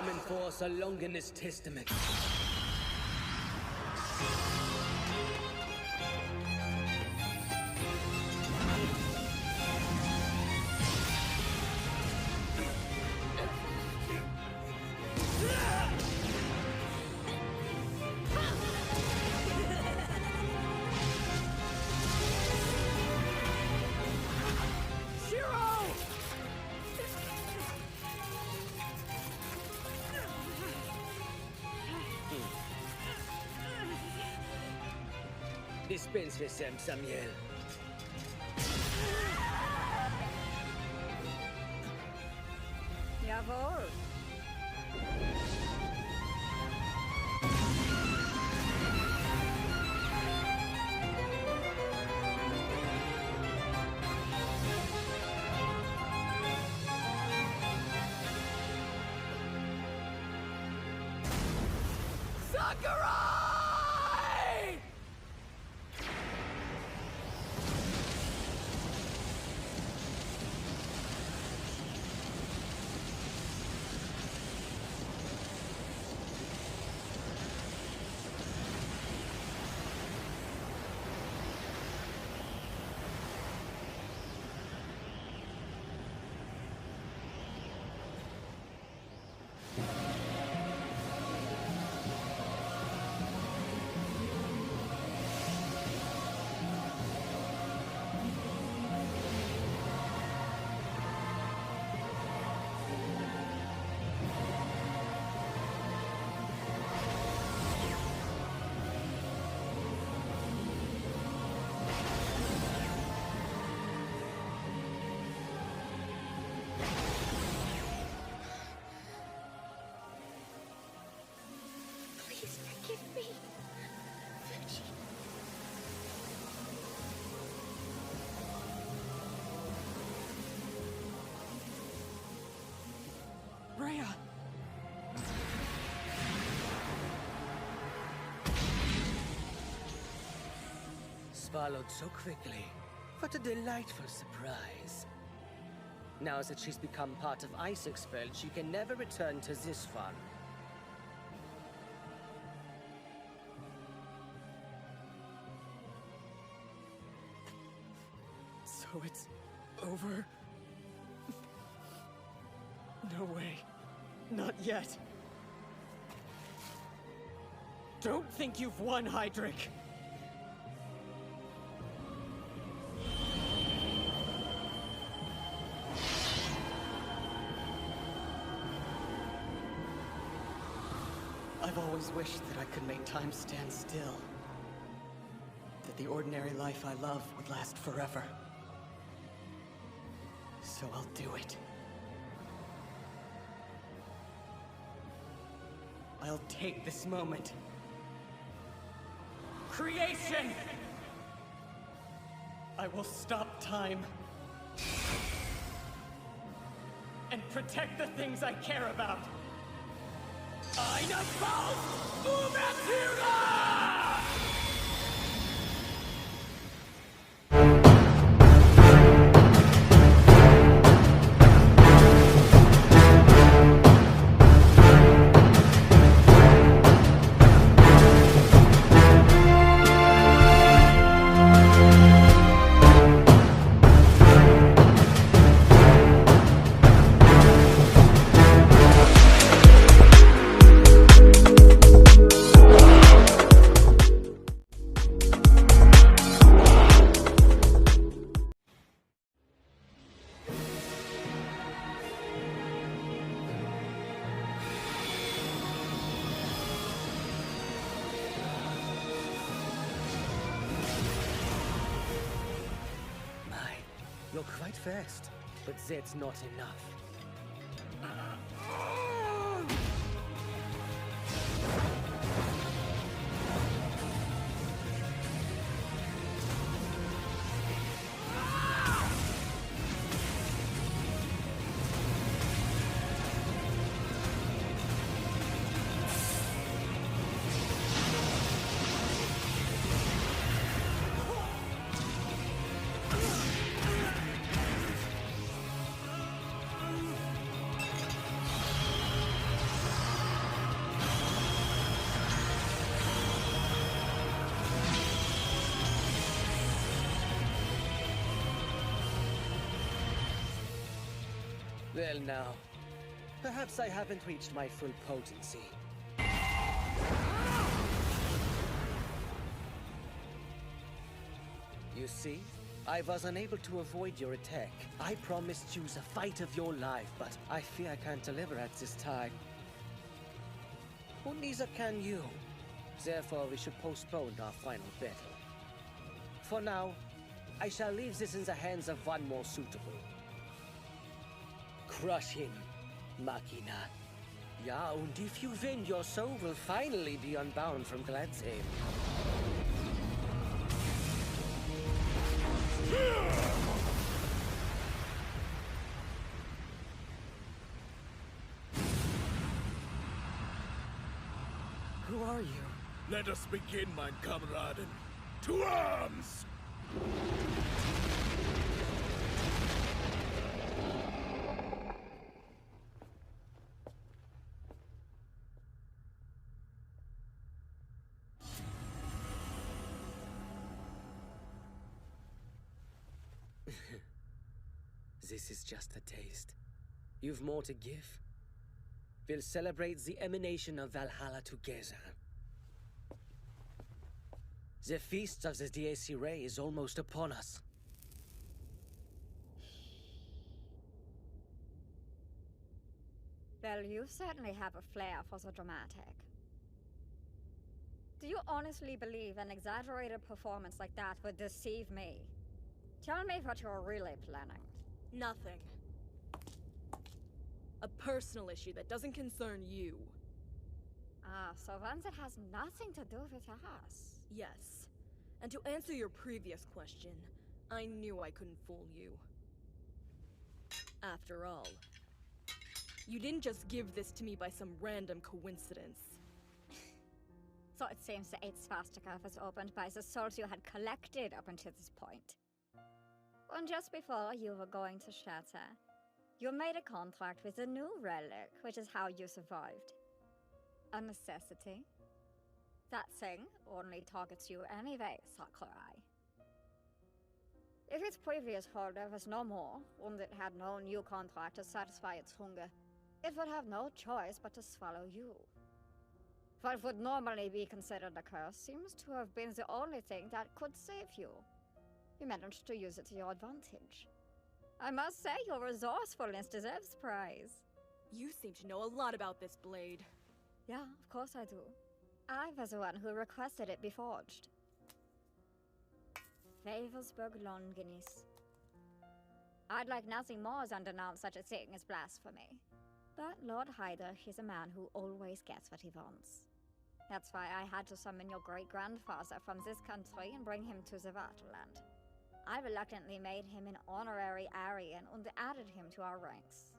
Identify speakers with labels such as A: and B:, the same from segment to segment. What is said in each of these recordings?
A: Human force along in this testament. Dispense with them, Samuel.
B: Jawohl.
C: Please forgive me, Fuji.
B: Rhea!
A: Swallowed so quickly. What a delightful surprise. Now that she's become part of Isaac's world, she can never return to this one.
B: So it's over? No way. Not yet. Don't think you've won, Hydric! I've always wished that I could make time stand still. That the ordinary life I love would last forever. So I'll do it. I'll take this moment. Creation! I will stop time. And protect the things I care about. Eine Faust! Ouverture!
A: You're quite fast, but that's not enough. Well now, perhaps I haven't reached my full potency. You see? I was unable to avoid your attack. I promised you the fight of your life, but I fear I can't deliver at this time. Well, neither can you. Therefore, we should postpone our final battle. For now, I shall leave this in the hands of one more suitable. Crush him, Machina. Ja, und if you win, your soul will finally be unbound from Gladsheim.
B: Who are you?
D: Let us begin, mein Kameraden. To arms!
A: This is just a taste. You've more to give. We'll celebrate the emanation of Valhalla together. The feast of the DAC Ray is almost upon us.
E: Well, you certainly have a flair for the dramatic. Do you honestly believe an exaggerated performance like that would deceive me? Tell me what you're really planning.
F: Nothing. A personal issue that doesn't concern you.
E: Ah, so one that has nothing to do with us.
F: Yes. And to answer your previous question, I knew I couldn't fool you. After all, you didn't just give this to me by some random coincidence.
E: So it seems the 8th swastika was opened by the souls you had collected up until this point. And just before you were going to shatter, you made a contract with a new relic, which is how you survived. A necessity. That thing only targets you anyway, Sakurai. If its previous holder was no more, and it had no new contract to satisfy its hunger, it would have no choice but to swallow you. What would normally be considered a curse seems to have been the only thing that could save you. You managed to use it to your advantage. I must say, your resourcefulness deserves praise.
F: You seem to know a lot about this blade.
E: Yeah, of course I do. I was the one who requested it be forged. Favelsburg Longinis. I'd like nothing more than to denounce such a thing as blasphemy. But Lord Hydrich is a man who always gets what he wants. That's why I had to summon your great-grandfather from this country and bring him to the Vaterland. I reluctantly made him an honorary Aryan and added him to our ranks.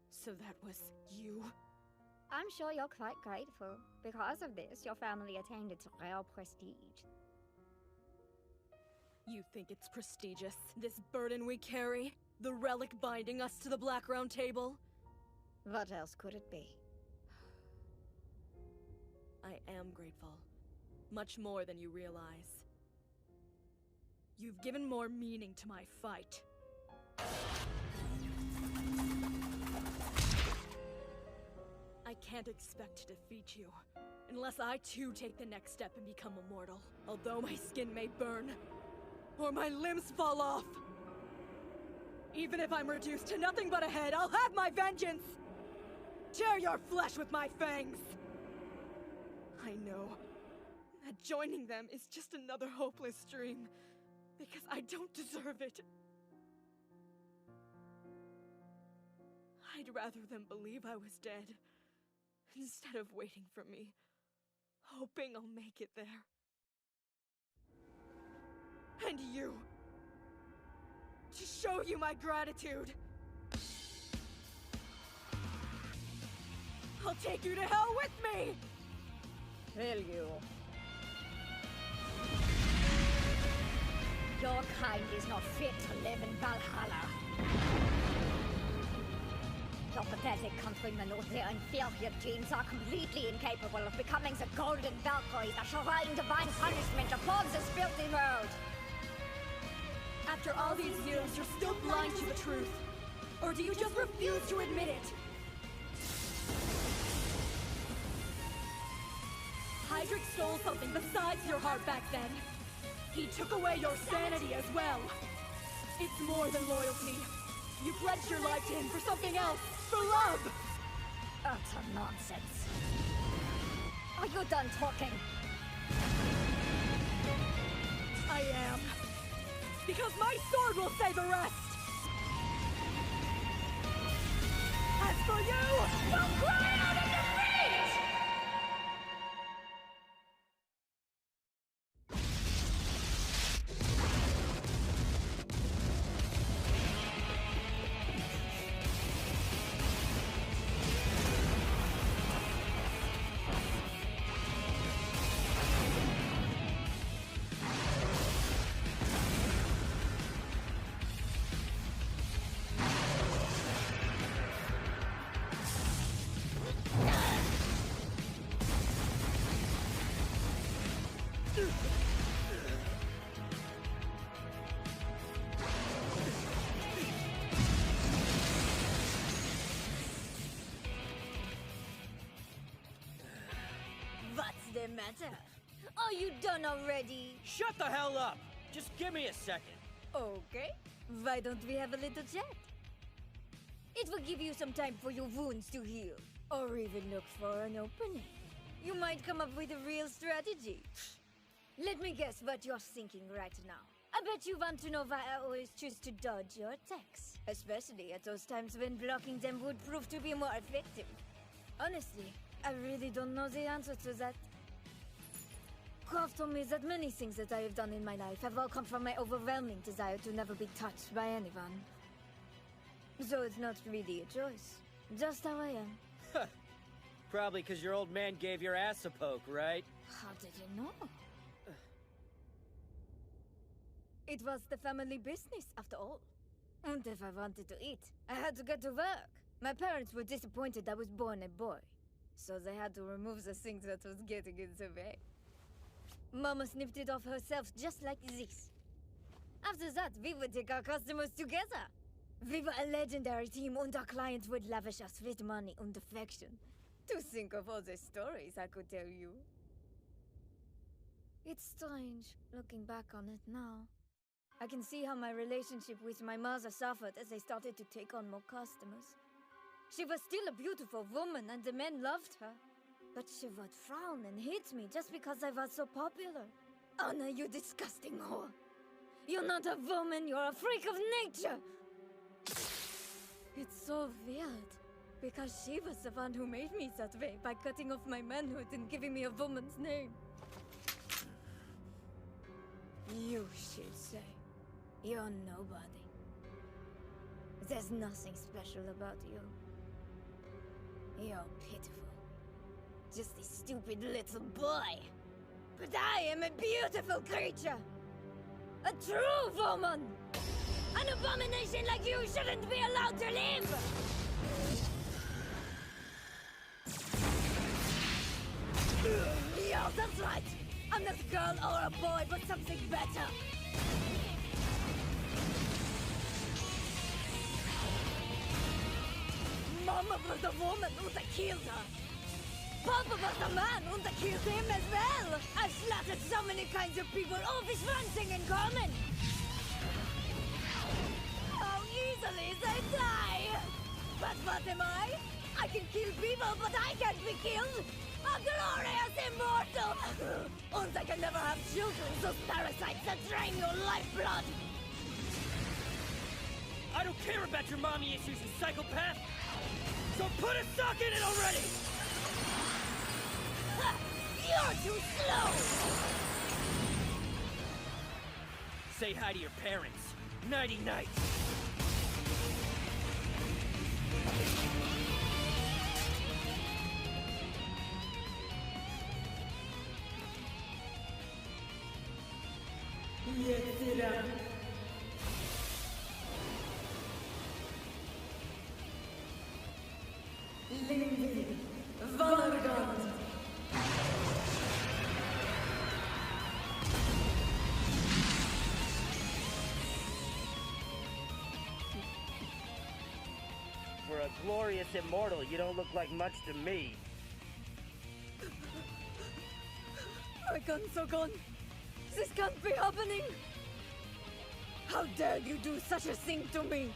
F: So that was you?
E: I'm sure you're quite grateful. Because of this, your family attained its rare prestige.
F: You think it's prestigious, this burden we carry? The relic binding us to the Black Round Table?
E: What else could it be?
F: I am grateful. Much more than you realize. You've given more meaning to my fight. I can't expect to defeat you, unless I too take the next step and become immortal. Although my skin may burn, or my limbs fall off. Even if I'm reduced to nothing but a head, I'll have my vengeance! Tear your flesh with my fangs! I know that joining them is just another hopeless dream, because I don't deserve it. I'd rather them believe I was dead, instead of waiting for me, hoping I'll make it there. And you! To show you my gratitude! I'll take you to hell with me!
E: Will you? Your kind is not fit to live in Valhalla. Your pathetic countrymen with their inferior genes are completely incapable of becoming the golden Valkyries that shall rain divine punishment upon this filthy world. After
F: After all these years, you're still blind to the truth. Or do you just refuse to admit it? Hydric stole something besides your heart back then. He took away your sanity as well. It's more than loyalty. You pledged your life to him for something else. For love!
E: Utter nonsense. Are you done talking?
F: I am. Because my sword will say the rest! As for you, you'll cry out in defeat!
E: What's the matter? Are you done already?
G: Shut the hell up! Just give me a second.
E: Okay. Why don't we have a little chat? It will give you some time for your wounds to heal. Or even look for an opening. You might come up with a real strategy. Let me guess what you're thinking right now. I bet you want to know why I always choose to dodge your attacks. Especially at those times when blocking them would prove to be more effective. Honestly, I really don't know the answer to that. Croft told me that many things that I have done in my life have all come from my overwhelming desire to never be touched by anyone. So it's not really a choice. Just how I am.
G: Probably because your old man gave your ass a poke, right?
E: How did you know? It was the family business, after all. And if I wanted to eat, I had to get to work. My parents were disappointed I was born a boy. So they had to remove the thing that was getting in the way. Mama snipped it off herself just like this. After that, we would take our customers together. We were a legendary team and our clients would lavish us with money and affection. To think of all the stories I could tell you. It's strange, looking back on it now. I can see how my relationship with my mother suffered as I started to take on more customers. She was still a beautiful woman and the men loved her. But she would frown and hate me just because I was so popular. Anna, you disgusting whore. You're not a woman, you're a freak of nature! It's so weird. Because she was the one who made me that way by cutting off my manhood and giving me a woman's name. You should say. You're nobody. There's nothing special about you. You're pitiful. Just a stupid little boy. But I am a beautiful creature. A true woman. An abomination like you shouldn't be allowed to live. Yeah, that's right. I'm not a girl or a boy, but something better. Mama was a woman and I killed her. Papa was a man and I killed him as well. I've slaughtered so many kinds of people, all with one thing in common. How easily they die. But what am I? I can kill people, but I can't be killed. A glorious immortal! And I can never have children, those parasites that drain your lifeblood!
G: I don't care about your mommy issues, you psychopath! So put a sock in it already!
E: Ha! You're too slow!
G: Say hi to your parents. Nighty-night. a glorious immortal, you don't look like much to me.
F: My guns are gone. This can't be happening. How dare you do such a thing to me?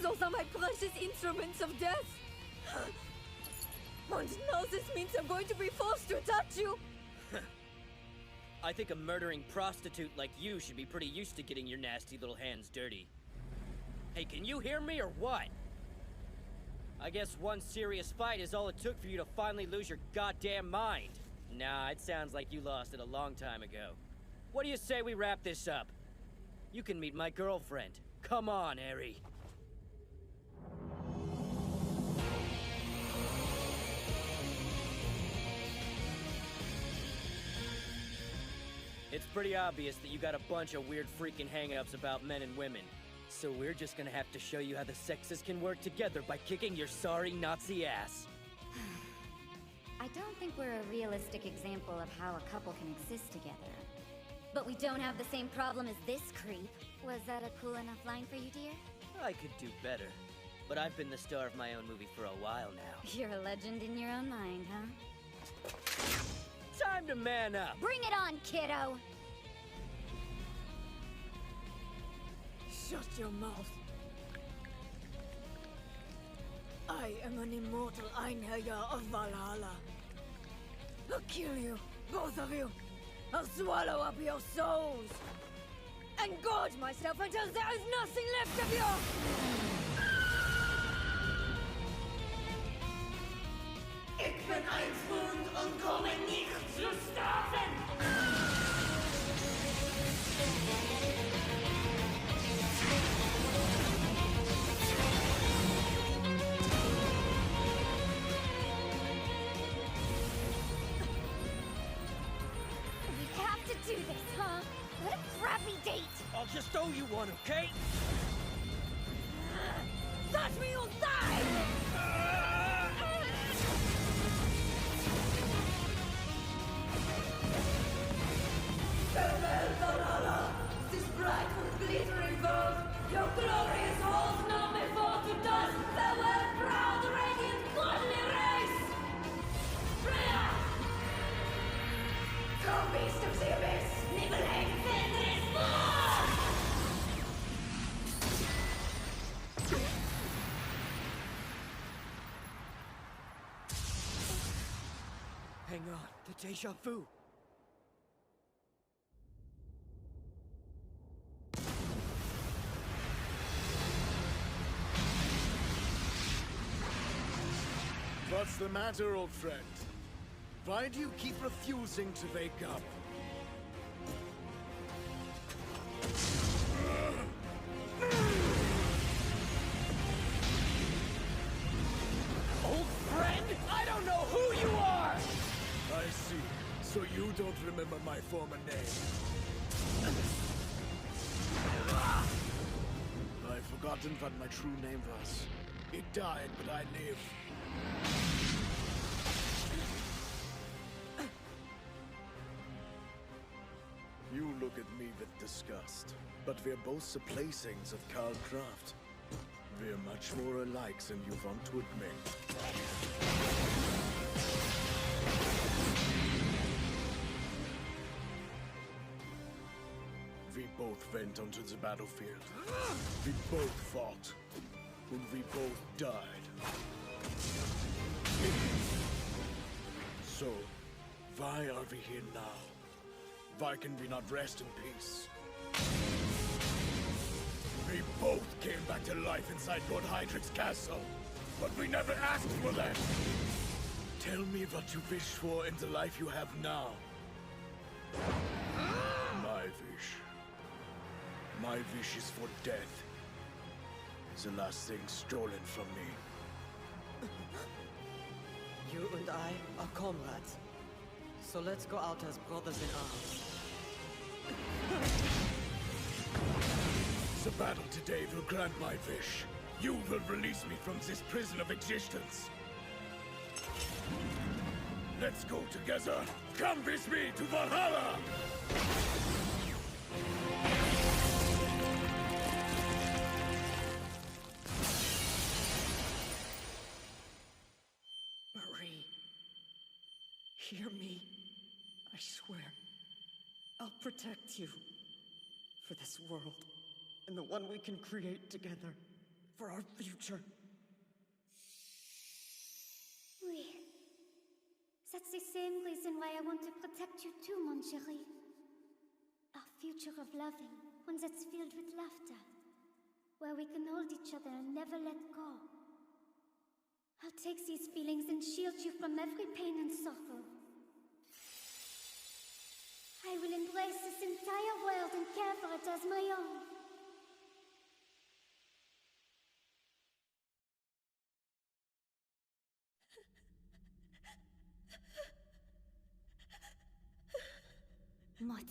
F: Those are my precious instruments of death. And now this means I'm going to be forced to touch you.
G: I think a murdering prostitute like you should be pretty used to getting your nasty little hands dirty. Hey, can you hear me or what? I guess one serious fight is all it took for you to finally lose your goddamn mind. Nah, it sounds like you lost it a long time ago. What do you say we wrap this up? You can meet my girlfriend. Come on, Harry. It's pretty obvious that you got a bunch of weird freaking hang-ups about men and women. So we're just gonna have to show you how the sexes can work together by kicking your sorry Nazi ass.
E: I don't think we're a realistic example of how a couple can exist together. But we don't have the same problem as this creep. Was that a cool enough line for you, dear?
G: I could do better. But I've been the star of my own movie for a while now.
E: You're a legend in your own mind, huh?
G: Time to man up!
E: Bring it on, kiddo!
F: Shut your mouth. I am an immortal Einherjar of Valhalla. I'll kill you, both of you. I'll swallow up your souls. And gorge myself until there is nothing left of you!
B: Ich bin ein Fund und komme nicht zu sterben!
E: We have to do this, huh? What a crappy date!
G: I'll just owe you one, okay?
F: Touch me, you'll die! Farewell, Valhalla! This bright with glittering gold, your glorious halls now may fall to dust! Farewell, proud, radiant, godly race! Freya! Go, beast of the abyss! Nibelheim, Fenris, more!
G: Hang on, the deja vu.
D: What's the matter, old friend? Why do you keep refusing to wake up?
G: Old friend? I don't know who you are!
D: I see. So you don't remember my former name. I've forgotten what my true name was. It died, but I live. You look at me with disgust, but we're both the playthings of Karl Kraft. We're much more alike than you want to admit. We both went onto the battlefield. We both fought. And we both died. So, why are we here now? Why can we not rest in peace? We both came back to life inside Lord Heydric's castle, but we never asked for that. Tell me what you wish for in the life you have now. My wish. My wish is for death. The last thing stolen from me.
B: You and I are comrades. So let's go out as brothers in arms.
D: The battle today will grant my wish. You will release me from this prison of existence. Let's go together. Come with me to Valhalla!
B: Hear me. I swear. I'll protect you. For this world. And the one we can create together. For our future.
C: Oui. That's the same reason why I want to protect you too, mon chéri. Our future of loving, one that's filled with laughter. Where we can hold each other and never let go. I'll take these feelings and shield you from every pain and sorrow. I will embrace this entire world and care for it as my own.
E: Moto.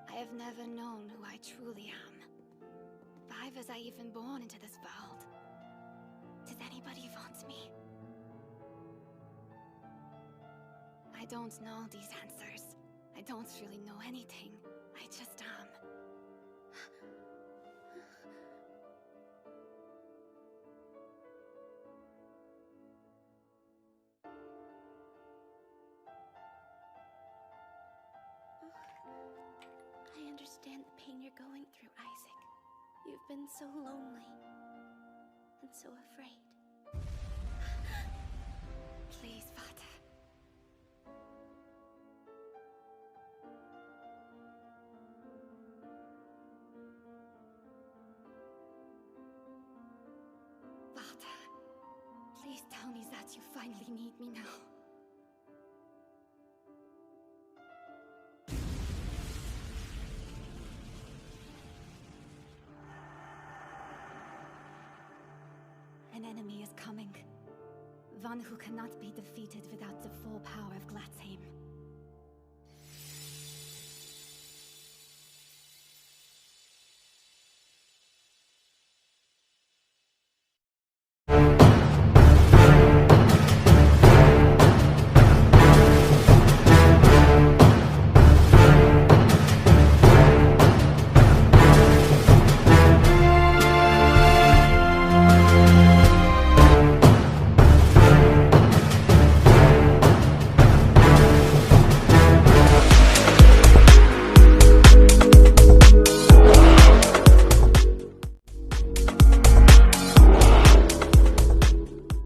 E: I have never known who I truly am. Why was I even born into this world? Did anybody want me? I don't know these answers. I don't really know anything. I just am.
C: I understand the pain you're going through, Isaac. You've been so lonely. And so afraid.
E: Please, Vater. Vater, please tell me that you finally need me now. An enemy is coming. One who cannot be defeated without the full power of Glatz.